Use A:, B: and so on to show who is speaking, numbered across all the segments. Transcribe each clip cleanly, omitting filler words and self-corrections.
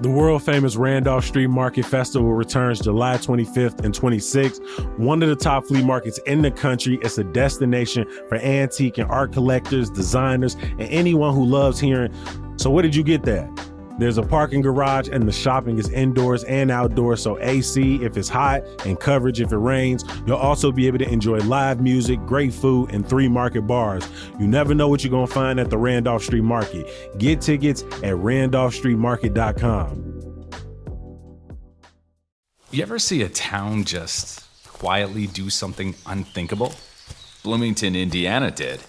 A: The world-famous Randolph Street Market Festival returns July 25th and 26th. One of the top flea markets in the country. It's a destination for antique and art collectors, designers, and anyone who loves hearing, "So what did you get there?" There's a parking garage and the shopping is indoors and outdoors, so AC if it's hot and coverage if it rains. You'll also be able to enjoy live music, great food, and 3 market bars. You never know what you're going to find at the Randolph Street Market. Get tickets at randolphstreetmarket.com.
B: You ever see a town just quietly do something unthinkable? Bloomington, Indiana did.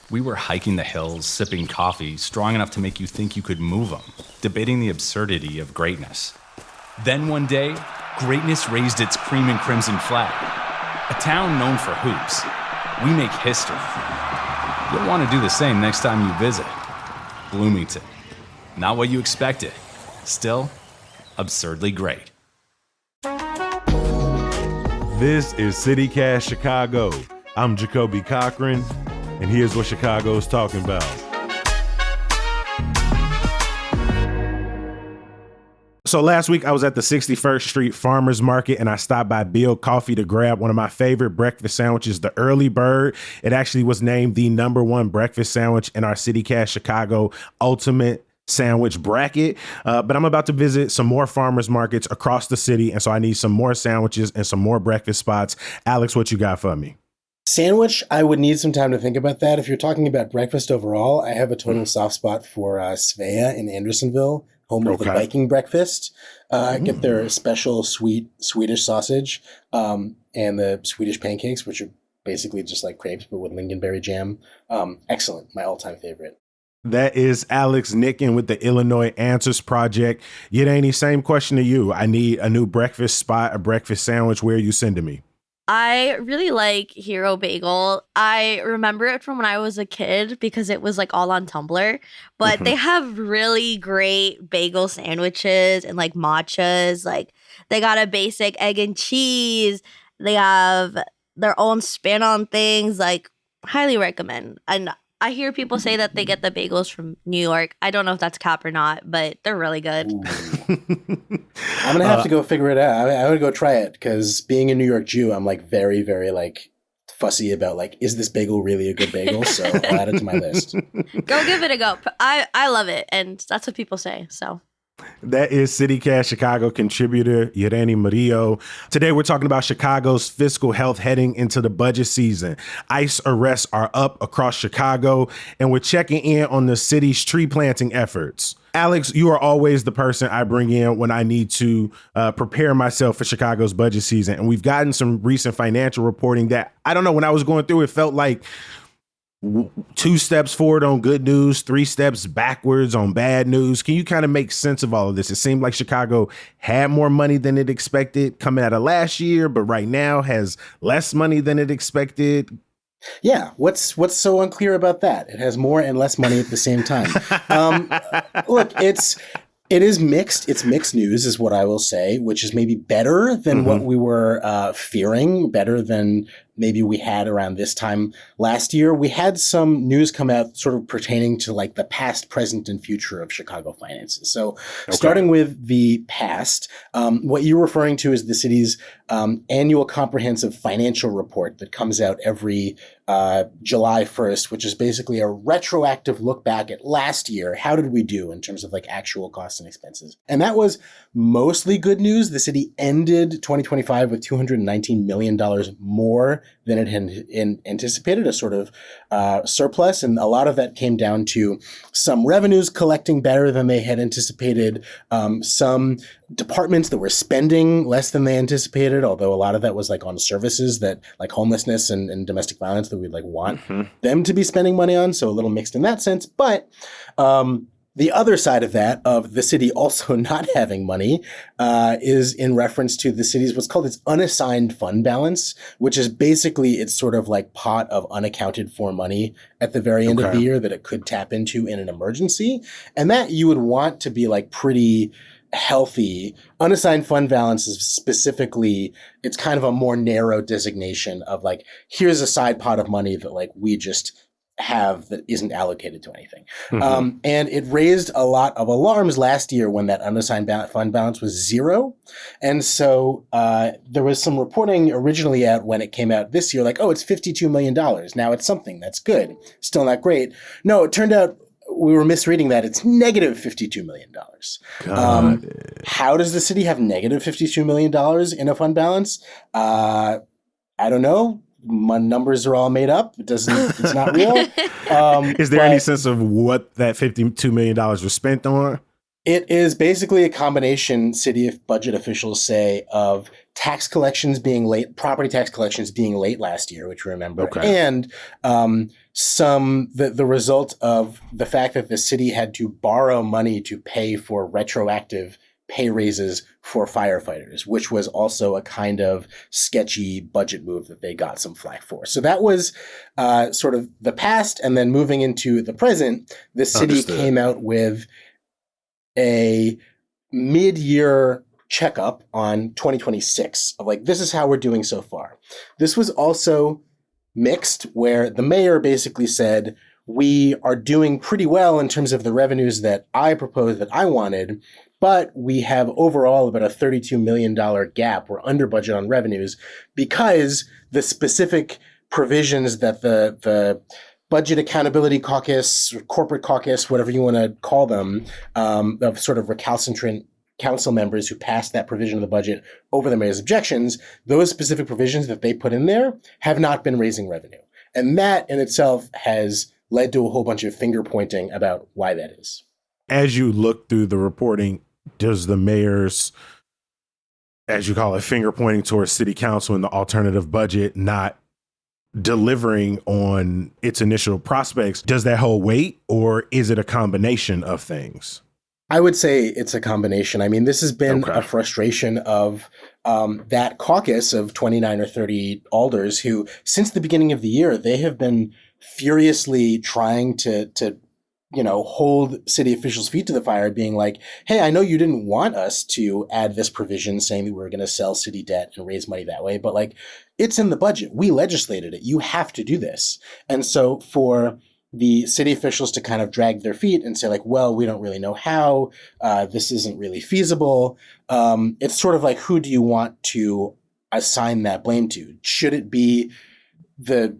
B: We were hiking the hills, sipping coffee, strong enough to make you think you could move them, debating the absurdity of greatness. Then one day, greatness raised its cream and crimson flag. A town known for hoops. We make history. You'll want to do the same next time you visit. Bloomington. Not what you expected. Still, absurdly great.
A: This is CityCast Chicago. I'm Jacoby Cochran, and here's what Chicago's talking about. So last week I was at the 61st Street Farmers Market and I stopped by Bill Coffee to grab one of my favorite breakfast sandwiches, the Early Bird. It actually was named the #1 breakfast sandwich in our CityCast Chicago Ultimate Sandwich bracket. But I'm about to visit some more farmers markets across the city, and so I need some more sandwiches and some more breakfast spots. Alex, what you got for me?
C: Sandwich, I would need some time to think about that. If you're talking about breakfast overall, I have a total soft spot for Svea in Andersonville, home of the Viking breakfast. Get their special sweet Swedish sausage and the Swedish pancakes, which are basically just like crepes, but with lingonberry jam. Excellent. My all-time favorite.
A: That is Alex Nicken with the Illinois Answers Project. Yadani, same question to you. I need a new breakfast spot, a breakfast sandwich. Where are you sending me?
D: I really like Hero Bagel. I remember it from when I was a kid because it was like all on Tumblr. But they have really great bagel sandwiches and like matchas. Like they got a basic egg and cheese. They have their own spin on things. Like highly recommend. And I hear people say that they get the bagels from New York. I don't know if that's cap or not, but they're really good.
C: I'm going to have to go figure it out. I would go try it because being a New York Jew, I'm like very, very like fussy about like, is this bagel really a good bagel? So I'll add it to my list.
D: Go give it a go. I love it. And that's what people say. So.
A: That is CityCast Chicago contributor Yadani Murillo. Today we're talking about Chicago's fiscal health heading into the budget season. ICE arrests are up across Chicago, and we're checking in on the city's tree planting efforts. Alex, you are always the person I bring in when I need to prepare myself for Chicago's budget season. And we've gotten some recent financial reporting that, I don't know, when I was going through, it felt like 2 steps forward on good news, 3 steps backwards on bad news. Can you kind of make sense of all of this? It seemed like Chicago had more money than it expected coming out of last year, but right now has less money than it expected.
C: Yeah, what's so unclear about that? It has more and less money at the same time. Look, it is mixed. It's mixed news is what I will say, which is maybe better than what we were fearing, better than maybe we had around this time last year. We had some news come out sort of pertaining to like the past, present, and future of Chicago finances. So starting with the past, what you're referring to is the city's annual comprehensive financial report that comes out every July 1st, which is basically a retroactive look back at last year. How did we do in terms of like actual costs and expenses? And that was mostly good news. The city ended 2025 with $219 million more than it had anticipated, a sort of surplus. And a lot of that came down to some revenues collecting better than they had anticipated, some departments that were spending less than they anticipated, although a lot of that was like on services that like homelessness and domestic violence that we'd like want them to be spending money on. So a little mixed in that sense. But the other side of that, of the city also not having money, is in reference to the city's what's called its unassigned fund balance, which is basically its sort of like pot of unaccounted for money at the very end of the year that it could tap into in an emergency. And that you would want to be like pretty healthy. Unassigned fund balance is specifically, it's kind of a more narrow designation of like, here's a side pot of money that like we just have that isn't allocated to anything. And it raised a lot of alarms last year when that unassigned fund balance was zero. And so there was some reporting originally out when it came out this year, like, oh, it's $52 million. Now it's something. That's good. Still not great. No, it turned out we were misreading that. It's negative $52 million. How does the city have negative $52 million in a fund balance? I don't know. My numbers are all made up. It's not real.
A: Is there any sense of what that $52 million was spent on?
C: It is basically a combination, city budget officials say, of tax collections being late, property tax collections being late last year, which we remember, and the result of the fact that the city had to borrow money to pay for retroactive pay raises for firefighters, which was also a kind of sketchy budget move that they got some flack for. So that was sort of the past. And then moving into the present, the city came out with a mid-year checkup on 2026 of like, this is how we're doing so far. This was also mixed, where the mayor basically said, we are doing pretty well in terms of the revenues that I proposed that I wanted, but we have overall about a $32 million gap. We're under budget on revenues because the specific provisions that the Budget Accountability Caucus, or Corporate Caucus, whatever you want to call them, of sort of recalcitrant council members who passed that provision of the budget over the mayor's objections, those specific provisions that they put in there have not been raising revenue. And that in itself has led to a whole bunch of finger pointing about why that is.
A: As you look through the reporting, does the mayor's, as you call it, finger pointing towards city council and the alternative budget not delivering on its initial prospects, does that hold weight, or is it a combination of things?
C: I would say it's a combination. I mean, this has been a frustration of that caucus of 29 or 30 alders who, since the beginning of the year, they have been furiously trying to hold city officials' feet to the fire, being like, hey, I know you didn't want us to add this provision saying that we were going to sell city debt and raise money that way, but like, it's in the budget. We legislated it. You have to do this. And so for the city officials to kind of drag their feet and say like, well, we don't really know how, this isn't really feasible. It's sort of like, who do you want to assign that blame to? Should it be the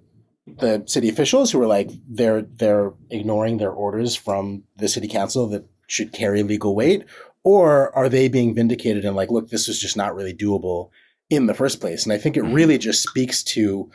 C: city officials who are like, they're ignoring their orders from the city council that should carry legal weight? Or are they being vindicated and like, look, this was just not really doable in the first place? And I think it really just speaks to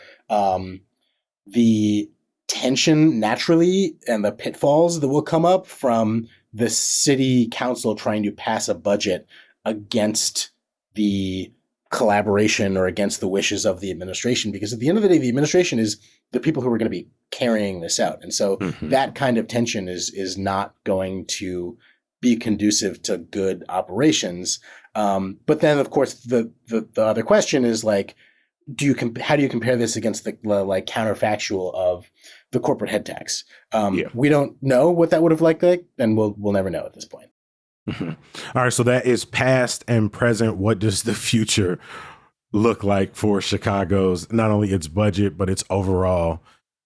C: the tension naturally and the pitfalls that will come up from the city council trying to pass a budget against the collaboration or against the wishes of the administration. Because at the end of the day, the administration is the people who are going to be carrying this out. And so that kind of tension is not going to be conducive to good operations. But then, of course, the other question is like, how do you compare this against the like counterfactual of the corporate head tax? We don't know what that would have looked like, and we'll never know at this point.
A: All right, so that is past and present. What does the future look like for Chicago's, not only its budget, but its overall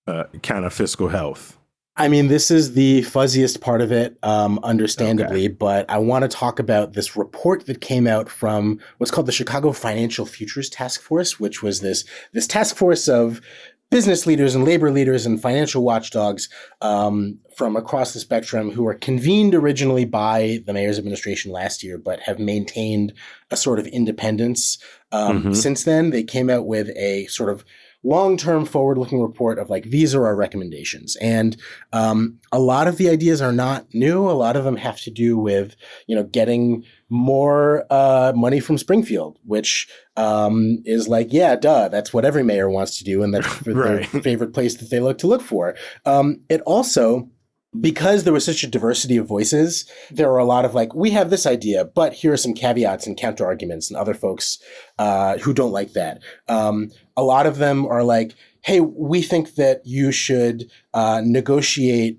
A: kind of fiscal health?
C: I mean, this is the fuzziest part of it, understandably, but I want to talk about this report that came out from what's called the Chicago Financial Futures Task Force, which was this task force of business leaders and labor leaders and financial watchdogs from across the spectrum who were convened originally by the mayor's administration last year, but have maintained a sort of independence since then. They came out with a sort of long-term forward-looking report of like, these are our recommendations. And a lot of the ideas are not new. A lot of them have to do with, getting more money from Springfield, which is like, yeah, duh, that's what every mayor wants to do. And that's their favorite place that they look for. It also, because there was such a diversity of voices, there were a lot of like, we have this idea, but here are some caveats and counter arguments and other folks who don't like that. A lot of them are like, hey, we think that you should renegotiate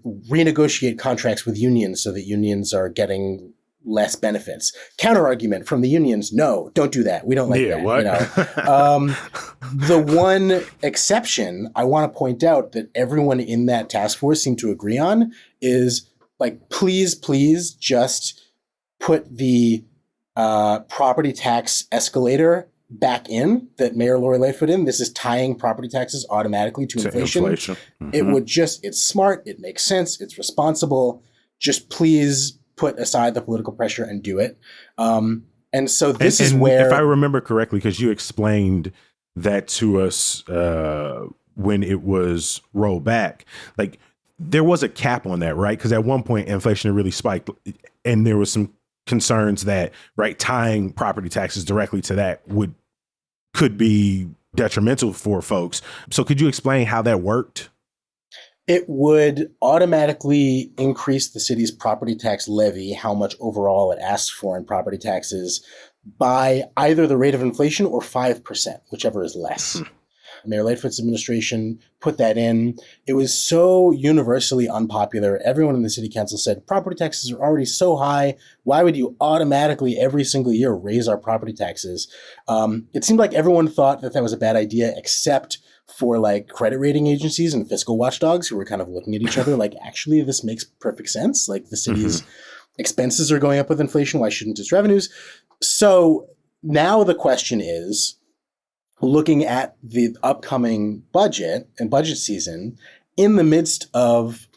C: contracts with unions so that unions are getting less benefits. Counter argument from the unions: no, don't do that. We don't like that.
A: What?
C: The one exception I want to point out that everyone in that task force seemed to agree on is like, please just put the property tax escalator back in that Mayor Lori Lightfoot in. This is tying property taxes automatically to inflation.
A: Mm-hmm.
C: It would it's smart. It makes sense. It's responsible. Just please put aside the political pressure and do it. And so this is where,
A: if I remember correctly, because you explained that to us when it was rolled back, like there was a cap on that, right? Because at one point inflation really spiked, and there was some concerns that, right, tying property taxes directly to that could be detrimental for folks. So could you explain how that worked?
C: it would automatically increase the city's property tax levy, how much overall it asks for in property taxes, by either the rate of inflation or 5%, whichever is less. Mayor Lightfoot's administration put that in. It was so universally unpopular. Everyone in the city council said, property taxes are already so high. Why would you automatically every single year raise our property taxes? It seemed like everyone thought that that was a bad idea, except for like credit rating agencies and fiscal watchdogs who were kind of looking at each other like, actually, this makes perfect sense. Like the city's expenses are going up with inflation. Why shouldn't its revenues? So now the question is, looking at the upcoming budget and budget season, in the midst of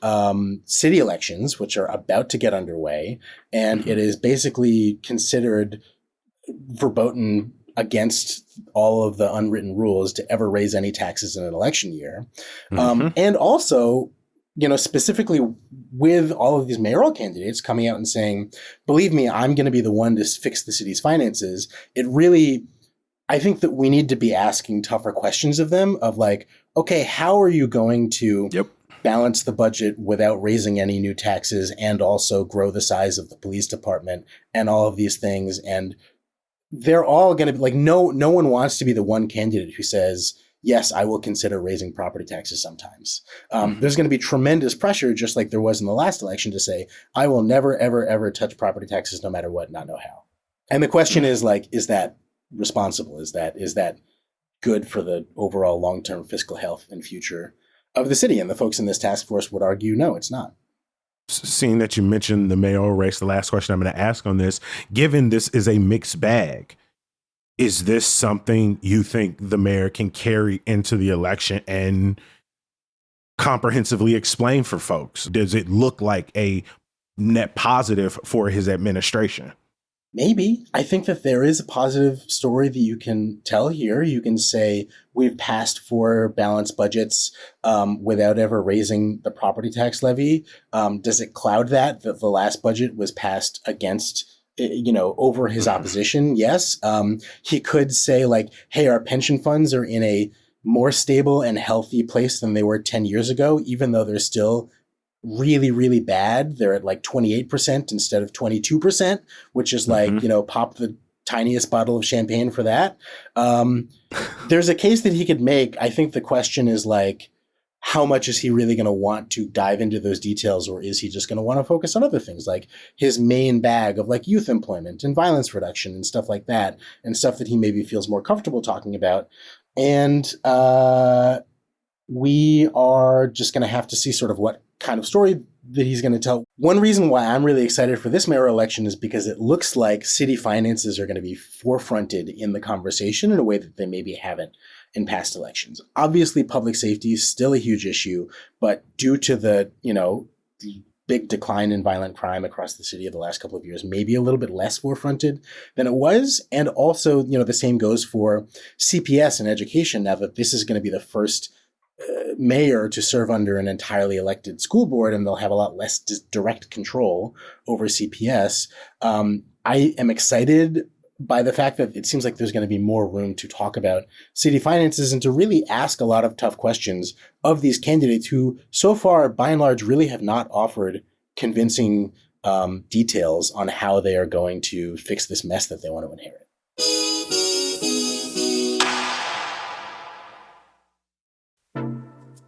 C: city elections, which are about to get underway, and it is basically considered verboten against all of the unwritten rules to ever raise any taxes in an election year. And also, you know, specifically with all of these mayoral candidates coming out and saying, believe me, I'm going to be the one to fix the city's finances. It really, I think that we need to be asking tougher questions of them of like, okay, how are you going to balance the budget without raising any new taxes and also grow the size of the police department and all of these things? And they're all going to be like, no one wants to be the one candidate who says, yes, I will consider raising property taxes sometimes. There's going to be tremendous pressure, just like there was in the last election, to say, I will never, ever, ever touch property taxes no matter what, not know how. And the question is like, is that responsible? Is that good for the overall long-term fiscal health and future of the city? And the folks in this task force would argue, no, it's not.
A: Seeing that you mentioned the mayoral race, the last question I'm going to ask on this, given this is a mixed bag, is this something you think the mayor can carry into the election and comprehensively explain for folks? Does it look like a net positive for his administration?
C: Maybe. I think that there is a positive story that you can tell here. You can say we've passed 4 balanced budgets without ever raising the property tax levy. Does it cloud that the last budget was passed against, over his opposition? Yes. He could say like, hey, our pension funds are in a more stable and healthy place than they were 10 years ago, even though they're still really, really bad. They're at like 28% instead of 22%, which is like, pop the tiniest bottle of champagne for that. There's a case that he could make. I think the question is like, how much is he really going to want to dive into those details, or is he just going to want to focus on other things like his main bag of like youth employment and violence reduction and stuff like that, and stuff that he maybe feels more comfortable talking about. And we are just going to have to see sort of what kind of story that he's going to tell. One reason why I'm really excited for this mayoral election is because it looks like city finances are going to be forefronted in the conversation in a way that they maybe haven't in past elections. Obviously, public safety is still a huge issue, but due to the big decline in violent crime across the city of the last couple of years, maybe a little bit less forefronted than it was. And also, the same goes for CPS and education, now that this is going to be the first mayor to serve under an entirely elected school board, and they'll have a lot less direct control over CPS. I am excited by the fact that it seems like there's going to be more room to talk about city finances and to really ask a lot of tough questions of these candidates who so far, by and large, really have not offered convincing details on how they are going to fix this mess that they want to inherit.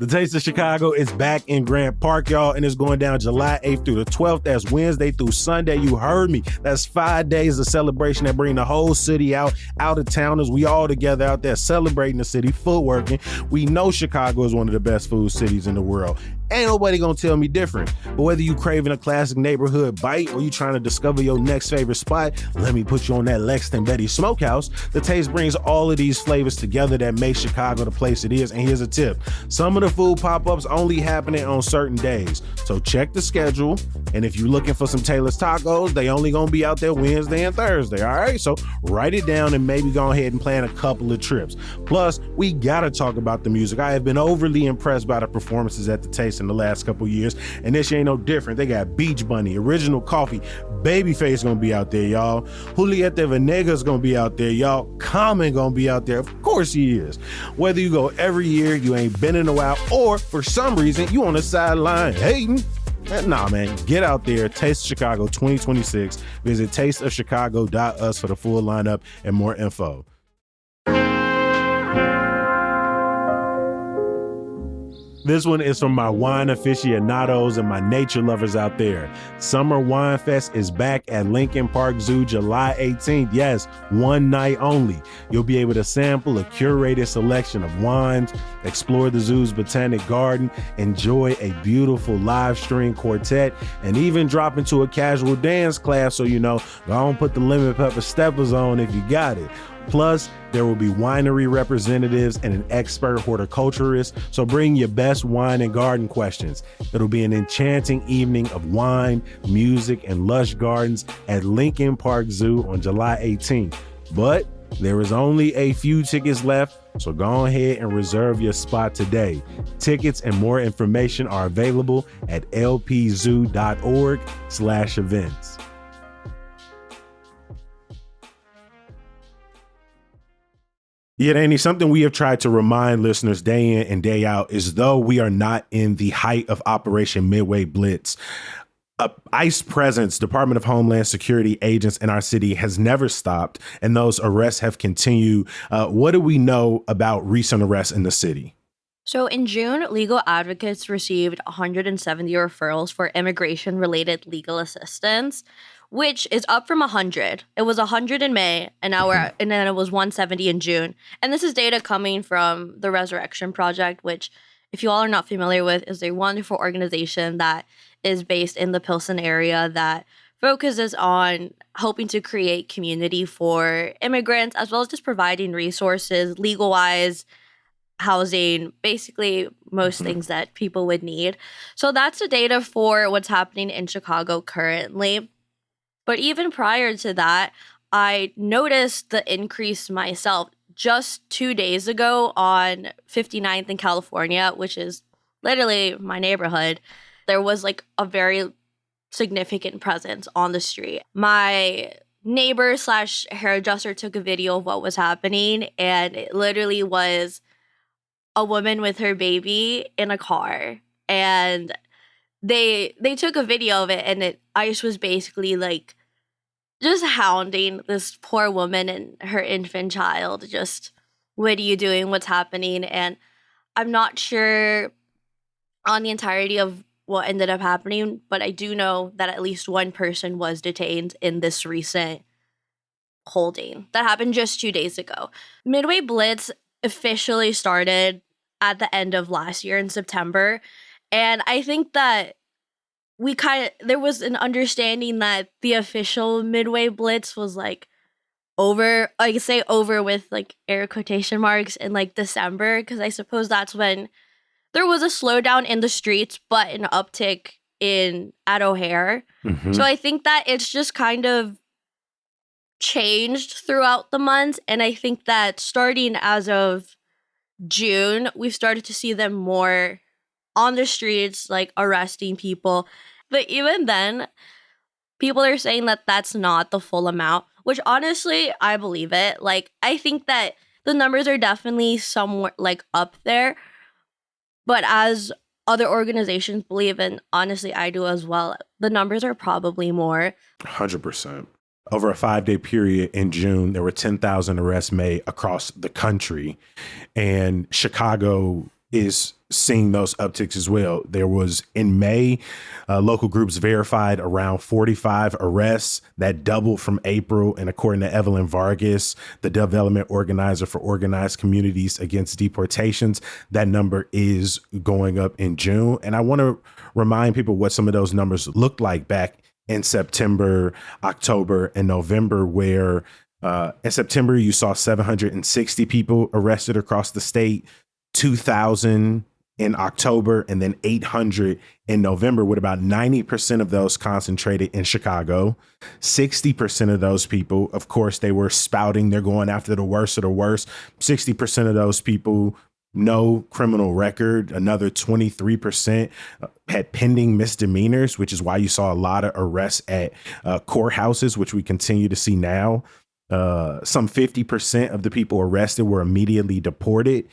A: The Taste of Chicago is back in Grant Park, y'all, and it's going down July 8th through the 12th. That's Wednesday through Sunday. You heard me. That's 5 days of celebration that bring the whole city out of towners. We all together out there celebrating the city, footworking. We know Chicago is one of the best food cities in the world. Ain't nobody gonna tell me different. But whether you craving a classic neighborhood bite or you trying to discover your next favorite spot, let me put you on that Lexington Betty Smokehouse. The Taste brings all of these flavors together that make Chicago the place it is. And here's a tip. Some of the food pop-ups only happening on certain days. So check the schedule. And if you're looking for some Taylor's Tacos, they only gonna be out there Wednesday and Thursday, all right? So write it down and maybe go ahead and plan a couple of trips. Plus, we gotta talk about the music. I have been overly impressed by the performances at the Taste in the last couple years, and this ain't no different. They got Beach Bunny, Original Coffee, Babyface gonna be out there, y'all. Julieta Venegas gonna be out there, y'all. Common gonna be out there. Of course he is. Whether you go every year, you ain't been in a while, or for some reason you on the sideline hating. Nah, man, get out there. Taste of Chicago 2026. Visit tasteofchicago.us for the full lineup and more info. This one is from my wine aficionados and my nature lovers out there. Summer Wine Fest is back at Lincoln Park Zoo July 18th. Yes, one night only. You'll be able to sample a curated selection of wines, explore the zoo's botanic garden, enjoy a beautiful live string quartet, and even drop into a casual dance class. So, go on, put the lemon pepper steppers on if you got it. Plus, there will be winery representatives and an expert horticulturist, so bring your best wine and garden questions. It'll be an enchanting evening of wine, music, and lush gardens at Lincoln Park Zoo on July 18th. But there is only a few tickets left, so go ahead and reserve your spot today. Tickets and more information are available at lpzoo.org/events. Yeah, Danny, something we have tried to remind listeners day in and day out is though we are not in the height of Operation Midway Blitz, ICE presence, Department of Homeland Security agents in our city has never stopped, and those arrests have continued. What do we know about recent arrests in the city?
D: So in June, legal advocates received 170 referrals for immigration-related legal assistance, which is up from 100. It was 100 in May, and and then it was 170 in June. And this is data coming from the Resurrection Project, which, if you all are not familiar with, is a wonderful organization that is based in the Pilsen area that focuses on helping to create community for immigrants, as well as just providing resources, legal-wise, housing, basically most things that people would need. So that's the data for what's happening in Chicago currently. But even prior to that, I noticed the increase myself just 2 days ago on 59th in California, which is literally my neighborhood. There was like a very significant presence on the street. My neighbor / hairdresser took a video of what was happening, and it literally was a woman with her baby in a car, and they took a video of it, and ICE was basically like just hounding this poor woman and her infant child. Just, what are you doing? What's happening? And I'm not sure on the entirety of what ended up happening, but I do know that at least one person was detained in this recent holding that happened just 2 days ago. Midway Blitz officially started at the end of last year in September. And I think that there was an understanding that the official Midway Blitz was like over with like air quotation marks in like December, because I suppose that's when there was a slowdown in the streets, but an uptick at O'Hare. Mm-hmm. So I think that it's just kind of changed throughout the months. And I think that starting as of June, we've started to see them more on the streets, like arresting people. But even then, people are saying that that's not the full amount, which honestly, I believe it. Like, I think that the numbers are definitely somewhere like up there. But as other organizations believe, and honestly, I do as well, the numbers are probably more.
A: 100%. Over a 5-day period in June, there were 10,000 arrests made across the country. And Chicago is seeing those upticks as well. There was in May, local groups verified around 45 arrests. That doubled from April. And according to Evelyn Vargas, the development organizer for Organized Communities Against Deportations, that number is going up in June. And I want to remind people what some of those numbers looked like back in September, October, and November, where in September, you saw 760 people arrested across the state, 2,000 in October, and then 800 in November, with about 90% of those concentrated in Chicago. 60% of those people, of course, they were spouting, they're going after the worst of the worst. 60% of those people, no criminal record. Another 23% had pending misdemeanors, which is why you saw a lot of arrests at courthouses, which we continue to see now. Some 50% of the people arrested were immediately deported.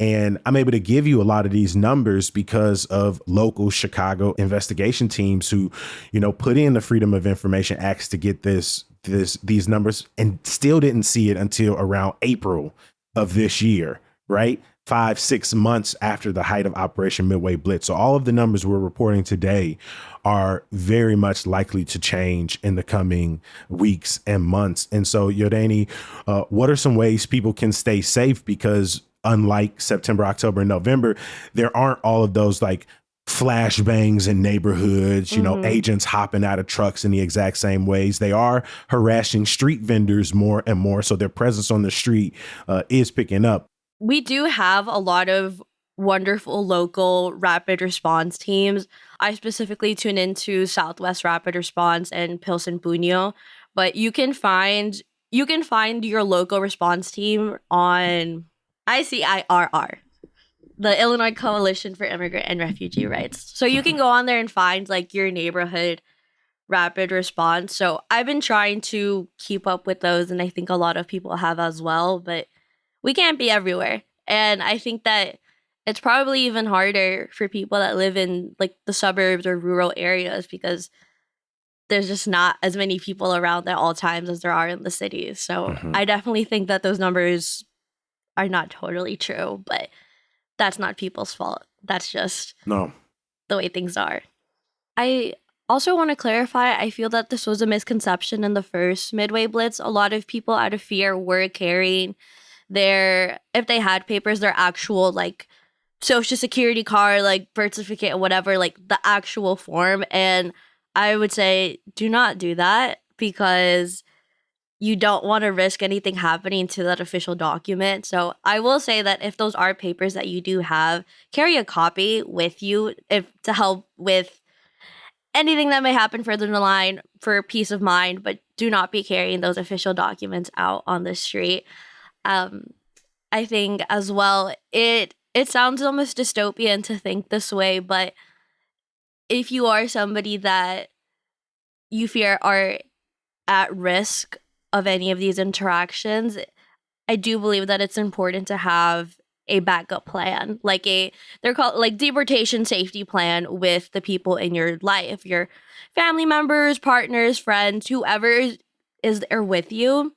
A: And I'm able to give you a lot of these numbers because of local Chicago investigation teams who, put in the Freedom of Information Acts to get these numbers and still didn't see it until around April of this year, right? 5-6 months after the height of Operation Midway Blitz. So all of the numbers we're reporting today are very much likely to change in the coming weeks and months. And so, Yodani, what are some ways people can stay safe? Because unlike September, October, and November, there aren't all of those like flashbangs in neighborhoods, agents hopping out of trucks in the exact same ways. They are harassing street vendors more and more. So their presence on the street is picking up.
D: We do have a lot of wonderful local rapid response teams. I specifically tune into Southwest Rapid Response and Pilsen Buño, but you can find your local response team on ICIRR, the Illinois Coalition for Immigrant and Refugee Rights. So you can go on there and find like your neighborhood rapid response. So I've been trying to keep up with those, and I think a lot of people have as well, but we can't be everywhere. And I think that it's probably even harder for people that live in like the suburbs or rural areas because there's just not as many people around at all times as there are in the cities. So I definitely think that those numbers are not totally true, but that's not people's fault. That's just the way things are. I also want to clarify, I feel that this was a misconception in the first Midway Blitz. A lot of people out of fear were carrying if they had papers, their actual like social security card, like birth certificate, whatever, like the actual form. And I would say do not do that because you don't want to risk anything happening to that official document. So I will say that if those are papers that you do have, carry a copy with you to help with anything that may happen further in the line for peace of mind, but do not be carrying those official documents out on the street. I think as well, it sounds almost dystopian to think this way, but if you are somebody that you fear are at risk of any of these interactions, I do believe that it's important to have a backup plan, they're called like deportation safety plan with the people in your life, your family members, partners, friends, whoever is there with you.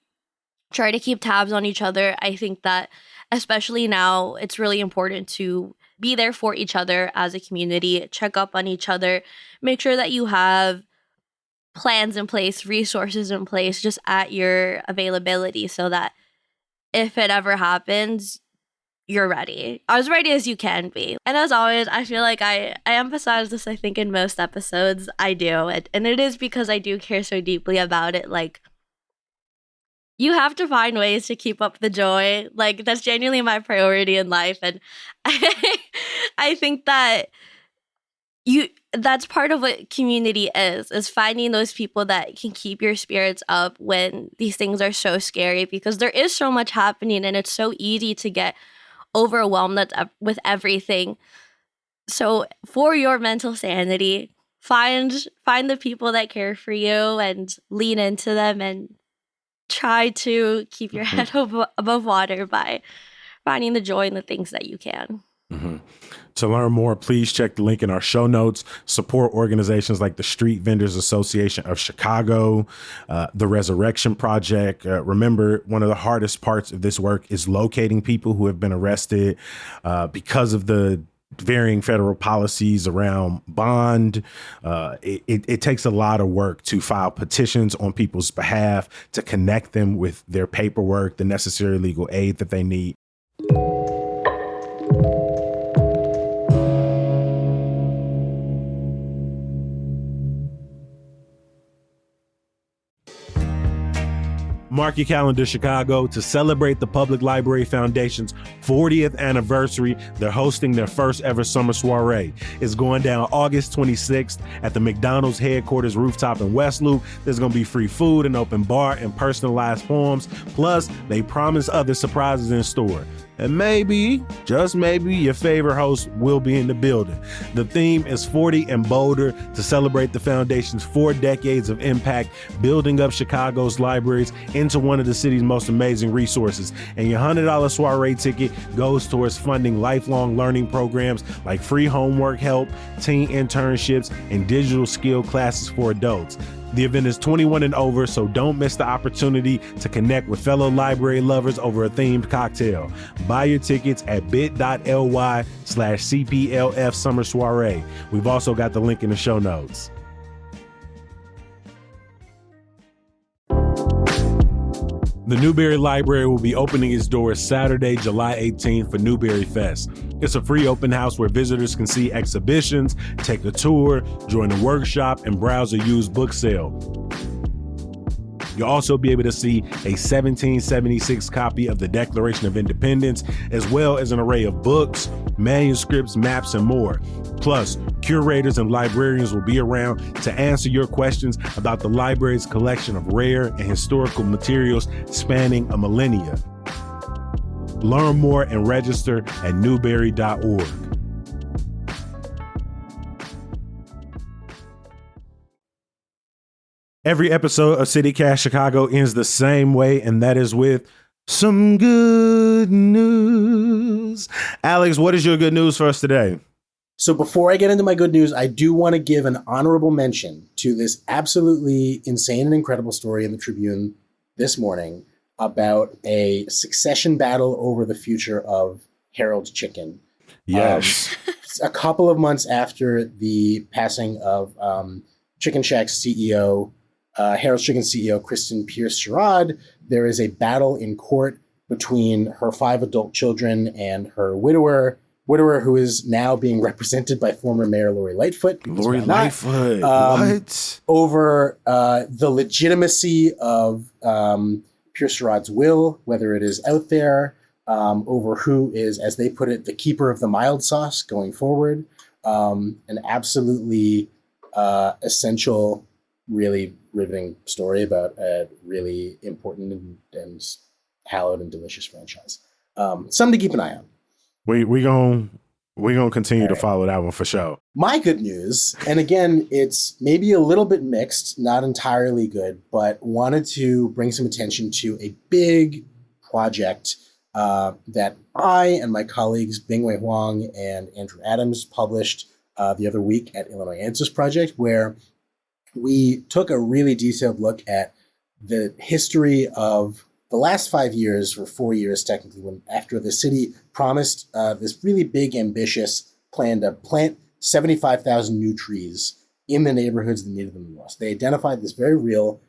D: Try to keep tabs on each other. I think that especially now, it's really important to be there for each other as a community, check up on each other, make sure that you have plans in place, resources in place, just at your availability so that if it ever happens, you're ready. As ready as you can be. And as always, I feel like I emphasize this, I think, in most episodes. I do. And it is because I do care so deeply about it. Like, you have to find ways to keep up the joy. Like, that's genuinely my priority in life. And I think that that's part of what community is finding those people that can keep your spirits up when these things are so scary, because there is so much happening and it's so easy to get overwhelmed with everything. So for your mental sanity, find the people that care for you and lean into them and try to keep your head above water by finding the joy in the things that you can.
A: To learn more, please check the link in our show notes. Support organizations like the Street Vendors Association of Chicago, the Resurrection Project. Remember, one of the hardest parts of this work is locating people who have been arrested because of the varying federal policies around bond. It takes a lot of work to file petitions on people's behalf, to connect them with their paperwork, the necessary legal aid that they need. Mark your calendar, Chicago, to celebrate the Public Library Foundation's 40th anniversary. They're hosting their first ever summer soiree. It's going down August 26th at the McDonald's headquarters rooftop in West Loop. There's going to be free food, an open bar, and personalized poems. Plus, they promise other surprises in store. And maybe, just maybe, your favorite host will be in the building. The theme is 40 and bolder, to celebrate the foundation's 4 decades of impact, building up Chicago's libraries into one of the city's most amazing resources. And your $100 soiree ticket goes towards funding lifelong learning programs like free homework help, teen internships, and digital skill classes for adults. The event is 21 and over, so don't miss the opportunity to connect with fellow library lovers over a themed cocktail. Buy your tickets at bit.ly/CPLF Summer Soiree. We've also got the link in the show notes. The Newberry Library will be opening its doors Saturday, July 18th for Newberry Fest. It's a free open house where visitors can see exhibitions, take a tour, join a workshop, and browse a used book sale. You'll also be able to see a 1776 copy of the Declaration of Independence, as well as an array of books, manuscripts, maps, and more. Plus, curators and librarians will be around to answer your questions about the library's collection of rare and historical materials spanning a millennia. Learn more and register at newberry.org. Every episode of CityCast Chicago ends the same way, and that is with some good news. Alex, what is your good news for us today?
C: So before I get into my good news, I do want to give an honorable mention to this absolutely insane and incredible story in the Tribune this morning about a succession battle over the future of Harold's Chicken.
A: Yes.
C: A couple of months after the passing of Chicken Shack's CEO, Harold's Chicken CEO, Kristen Pierce-Sherrod, there is a battle in court between her 5 adult children and her widower, who is now being represented by former Mayor Lori Lightfoot.
A: Lori Lightfoot, what?
C: Over the legitimacy of Pierce-Sherrod's will, whether it is out there, over who is, as they put it, the keeper of the mild sauce going forward. An absolutely essential, really riveting story about a really important and hallowed and delicious franchise. Something to keep an eye on.
A: We gonna continue to follow that one for sure.
C: My good news, and again, it's maybe a little bit mixed, not entirely good, but wanted to bring some attention to a big project that I and my colleagues Bingwei Huang and Andrew Adams published the other week at Illinois Answers Project, where we took a really detailed look at the history of the last 5 years, or 4 years technically, when after the city promised this really big, ambitious plan to plant 75,000 new trees in the neighborhoods that needed them the most. They identified this very real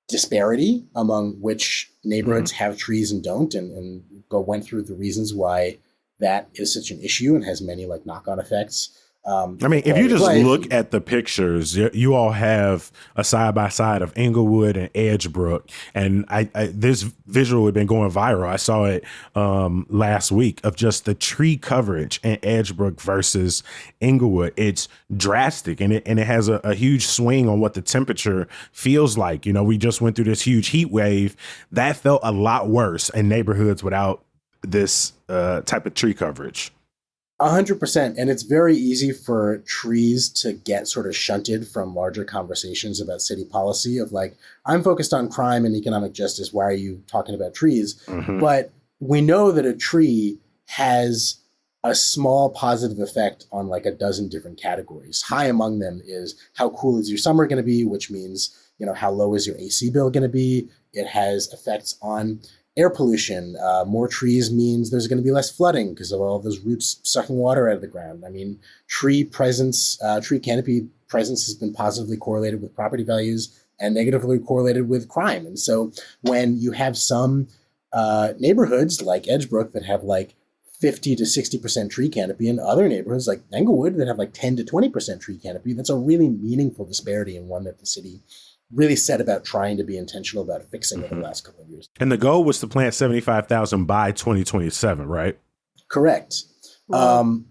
C: disparity among which neighborhoods have trees and don't, and went through the reasons why that is such an issue and has many like knock-on effects.
A: I mean, if you just look at the pictures, you all have a side-by-side of Inglewood and Edgebrook. And this visual had been going viral. I saw it last week of just the tree coverage in Edgebrook versus Inglewood. It's drastic, and it has a huge swing on what the temperature feels like. You know, we just went through this huge heat wave. That felt a lot worse in neighborhoods without this type of tree coverage.
C: 100%. And it's very easy for trees to get sort of shunted from larger conversations about city policy of like, I'm focused on crime and economic justice. Why are you talking about trees? Mm-hmm. But we know that a tree has a small positive effect on like a dozen different categories. High among them is how cool is your summer going to be, which means, how low is your AC bill going to be? It has effects on air pollution. More trees means there's going to be less flooding because of all those roots sucking water out of the ground. I mean, tree canopy presence has been positively correlated with property values and negatively correlated with crime. And so when you have some neighborhoods like Edgebrook that have like 50 to 60% tree canopy, and other neighborhoods like Englewood that have like 10 to 20% tree canopy, that's a really meaningful disparity, and one that the city really set about trying to be intentional about fixing over the last couple of years.
A: And the goal was to plant 75,000 by 2027, right?
C: Correct. 20,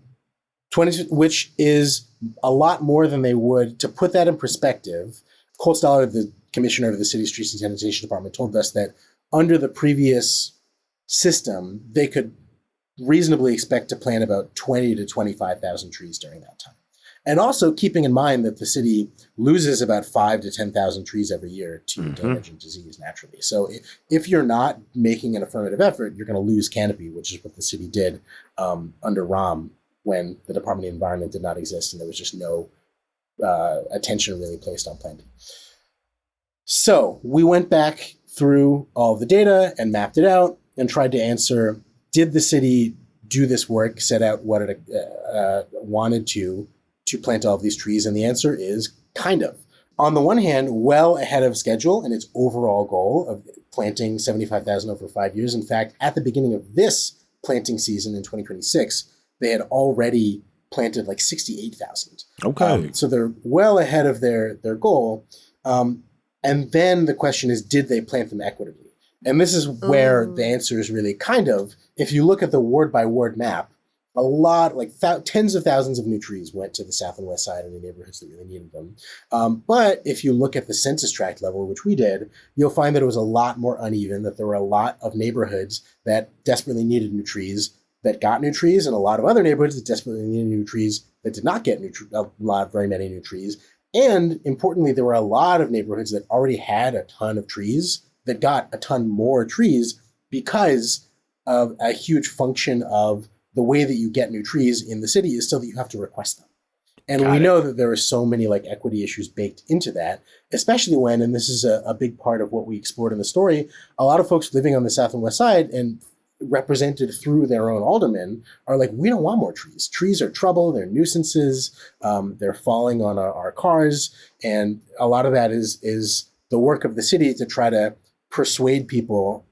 C: which is a lot more than they would. To put that in perspective, Cole Stoller, the commissioner of the city's streets and sanitation department, told us that under the previous system, they could reasonably expect to plant about 20 to 25,000 trees during that time. And also keeping in mind that the city loses about 5 to 10,000 trees every year to damage and disease naturally. So if you're not making an affirmative effort, you're going to lose canopy, which is what the city did under ROM when the Department of the Environment did not exist and there was just no attention really placed on planting. So we went back through all of the data and mapped it out and tried to answer, did the city do this work, set out what it wanted to plant all of these trees? And the answer is kind of. On the one hand, well ahead of schedule and its overall goal of planting 75,000 over 5 years. In fact, at the beginning of this planting season in 2026, they had already planted like 68,000.
A: Okay.
C: So they're well ahead of their goal. And then the question is, did they plant them equitably? And this is where the answer is really kind of. If you look at the ward by ward map, a lot, like tens of thousands of new trees went to the south and west side in the neighborhoods that really needed them. But if you look at the census tract level, which we did, you'll find that it was a lot more uneven, that there were a lot of neighborhoods that desperately needed new trees that got new trees, and a lot of other neighborhoods that desperately needed new trees that did not get very many new trees. And importantly, there were a lot of neighborhoods that already had a ton of trees that got a ton more trees because of a huge function of the way that you get new trees in the city is so that you have to request them. And we know that there are so many like equity issues baked into that, especially when, and this is a big part of what we explored in the story, a lot of folks living on the south and west side and represented through their own aldermen are like, we don't want more trees. Trees are trouble. They're nuisances. They're falling on our cars. And a lot of that is the work of the city to try to persuade people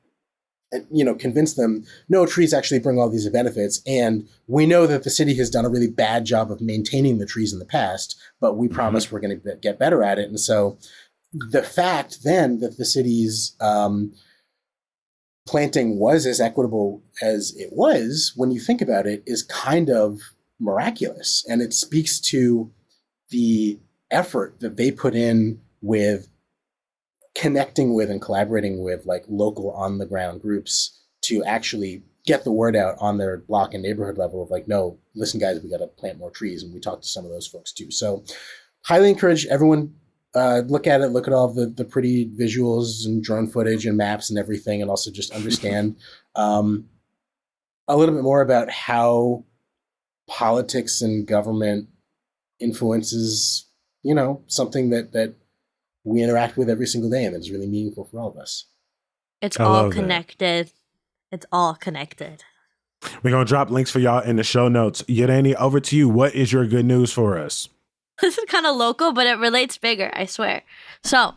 C: and, convince them, no, trees actually bring all these benefits. And we know that the city has done a really bad job of maintaining the trees in the past, but we promise we're going to get better at it. And so the fact then that the city's planting was as equitable as it was, when you think about it, is kind of miraculous. And it speaks to the effort that they put in with connecting with and collaborating with like local on the ground groups to actually get the word out on their block and neighborhood level of like, no, listen guys, we got to plant more trees. And we talked to some of those folks too. So highly encourage everyone, look at all the pretty visuals and drone footage and maps and everything. And also just understand a little bit more about how politics and government influences, something that we interact with every single day and that's really meaningful for all of us.
D: It's all connected. It's all connected.
A: We're going to drop links for y'all in the show notes. Yereni, over to you. What is your good news for us?
D: This is kind of local, but it relates bigger, I swear. So,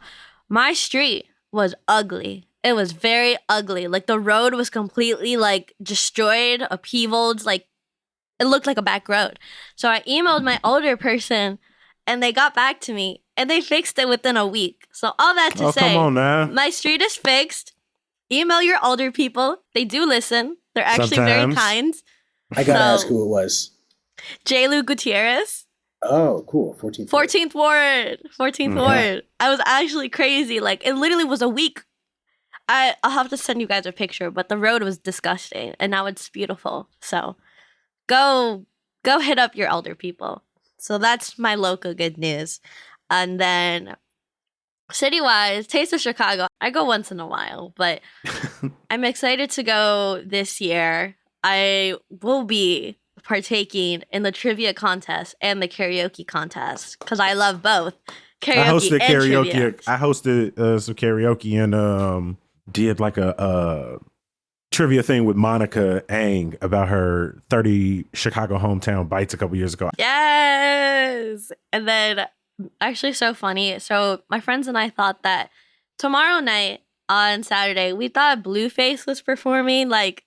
D: my street was ugly. It was very ugly. Like, the road was completely, like, destroyed, upheavaled. Like, it looked like a back road. So, I emailed my older person, and they got back to me. And they fixed it within a week. So all that to say,
A: come on now.
D: My street is fixed. Email your older people. They do listen. They're actually
A: Sometimes.
D: very kind.
C: I got to ask who it was.
D: J. Lou Gutierrez.
C: Oh, cool. 14th Ward.
D: 14th Ward. 14th Ward. I was actually crazy. Like, it literally was a week. I'll have to send you guys a picture, but the road was disgusting. And now it's beautiful. So go hit up your elder people. So that's my local good news. And then city-wise, Taste of Chicago. I go once in a while, but I'm excited to go this year. I will be partaking in the trivia contest and the karaoke contest because I love both karaoke
A: I hosted
D: and
A: karaoke.
D: trivia.
A: I hosted some karaoke and did like a trivia thing with Monica Ang about her 30 Chicago hometown bites a couple years ago.
D: Yes. And then actually so funny. So my friends and I thought that tomorrow night on Saturday, we thought Blueface was performing like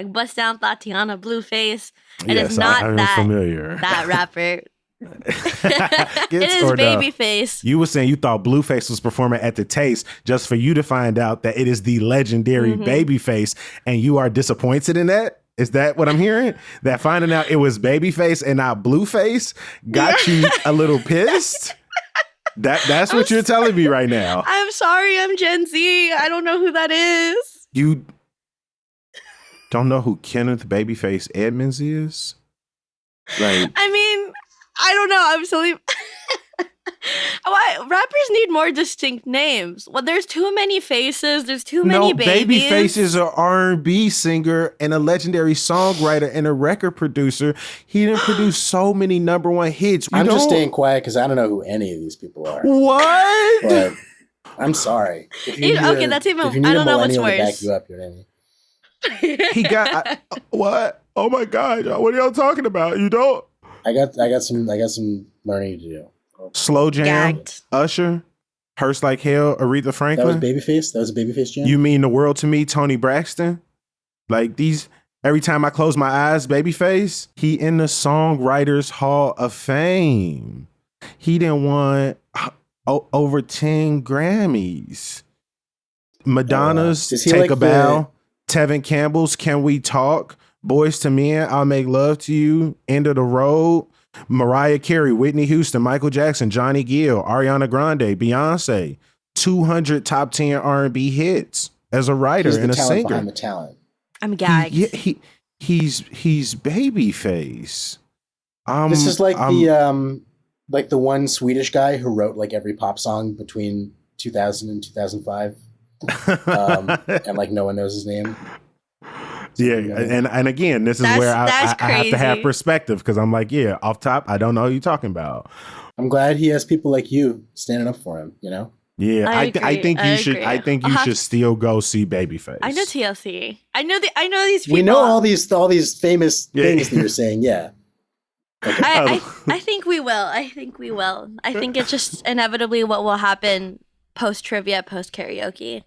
D: Bust Down Tatiana Blueface. And it's not
A: I'm
D: that
A: familiar.
D: that rapper. It
A: Gets
D: is
A: or no?
D: Babyface.
A: You were saying you thought Blueface was performing at the Taste just for you to find out that it is the legendary Babyface, and you are disappointed in that? Is that what I'm hearing? That finding out it was Babyface and not Blueface got you a little pissed? That's what you're telling me right now.
D: I'm sorry, I'm Gen Z. I don't know who that is.
A: You don't know who Kenneth Babyface Edmonds is? Like,
D: I mean, I don't know. I'm silly. Why rappers need more distinct names? Well, there's too many faces. There's too many babies.
A: Babyface is an R&B singer and a legendary songwriter and a record producer. He didn't produce so many number one hits.
C: I'm just staying quiet because I don't know who any of these people are.
A: What?
C: But I'm sorry. If you
D: Okay, that's even-
C: If you need
D: I don't know what's
C: millennial to
D: worse.
C: back you up, you're an idiot.
A: He got what? Oh my God! What are y'all talking about? You don't
C: I got some learning to do.
A: Slow Jam,
D: Gagged.
A: Usher, Hurts Like Hell, Aretha
C: That was
A: Franklin.
C: Babyface. That was a Babyface jam.
A: You mean the world to me, Tony Braxton? Like these. Every time I close my eyes, Babyface, he in the Songwriters Hall of Fame. He didn't want over 10 Grammys. Madonna's
C: Is he
A: Take
C: like
A: a Bow, Tevin Campbell's Can We Talk, Boys to Men, I'll Make Love to You, End of the Road, Mariah Carey, Whitney Houston, Michael Jackson, Johnny Gill, Ariana Grande, Beyonce, 200 top 10 R&B hits as a writer
C: He's the
A: and a
C: talent
A: singer.
C: behind the talent.
D: I'm gagged.
A: He's Babyface.
C: This is like the one Swedish guy who wrote like every pop song between 2000 and 2005. And like no one knows his name.
A: Yeah, and again, this is where I have to have
D: crazy.
A: perspective because I'm like, yeah, off top, I don't know who you're talking about.
C: I'm glad he has people like you standing up for him, you know?
A: Yeah,
D: I
A: I think
D: agree.
A: you should.
D: agree.
A: I think you should still go see Babyface.
D: I know TLC. I know these people.
C: We know all these famous things that you're saying, yeah.
D: I think we will. I think we will. I think it's just inevitably what will happen post trivia, post karaoke.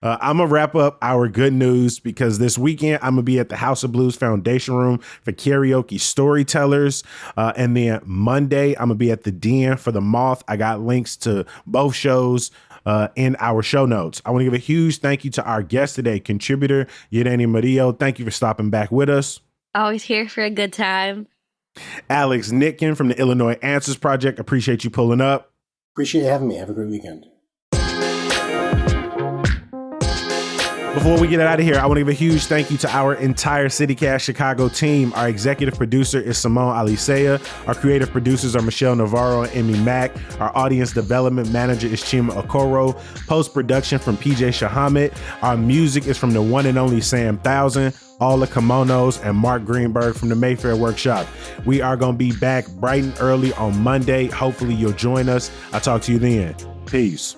A: I'm going to wrap up our good news because this weekend I'm going to be at the House of Blues Foundation Room for karaoke storytellers. And then Monday, I'm going to be at the Den for the Moth. I got links to both shows in our show notes. I want to give a huge thank you to our guest today, contributor Yireni Murillo. Thank you for stopping back with us.
D: Always here for a good time.
A: Alex Nitkin from the Illinois Answers Project. Appreciate you pulling up.
C: Appreciate you having me. Have a great weekend.
A: Before we get out of here, I want to give a huge thank you to our entire CityCast Chicago team. Our executive producer is Simone Alicea. Our creative producers are Michelle Navarro and Emmy Mack. Our audience development manager is Chima Okoro. Post-production from PJ Shahamed. Our music is from the one and only Sam Thousand. All the Kimonos and Mark Greenberg from the Mayfair Workshop. We are going to be back bright and early on Monday. Hopefully you'll join us. I'll talk to you then. Peace.